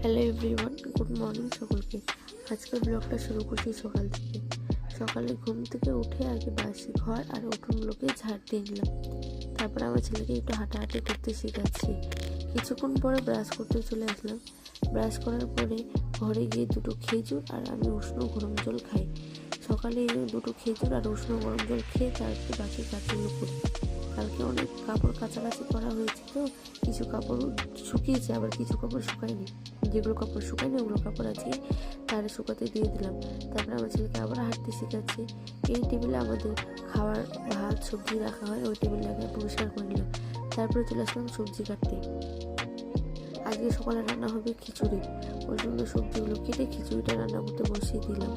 Hello everyone, good morning সকলকে। আজকের ব্লগটা শুরু করছি সকাল থেকে। সকালে ঘুম থেকে উঠে আগে বাসি ঘর আর উঠোনগুলোকে ঝাড় দিয়ে নিলাম। তারপর আমার ছেলেকে একটু হাঁটাহাঁটি করতে শেখাচ্ছি। কিছুক্ষণ পরে ব্রাশ করতে চলে আসলাম। ব্রাশ করার পরে ঘরে গিয়ে দুটো খেজুর আর আমি উষ্ণ গরম জল খাই। সকালে দুটো খেজুর আর উষ্ণ গরম জল খেয়ে তারপরে বাকি কাজগুলো করি। কালকে অনেক কাপড় কাচাকাচি করা হয়েছে, তো কিছু কাপড় শুকিয়েছে, আবার কিছু কাপড় শুকায়নি। যেগুলো কাপড় শুকায়নি ওগুলো কাপড় আজকে তারে শুকাতে দিয়ে দিলাম। তারপরে আমার ছেলেকে আবার হাঁটতে শেখাচ্ছি। এই টেবিলে আমাদের খাবার ভাত সবজি রাখা হয়, ওই টেবিলটাকে পরিষ্কার করে নিলাম। তারপরে চলে আসলাম সবজি কাটতে। আজকে সকালে রান্না হবে খিচুড়ি, ওই জন্য সবজিগুলো কেটে খিচুড়িটা রান্না করতে বসিয়ে দিলাম।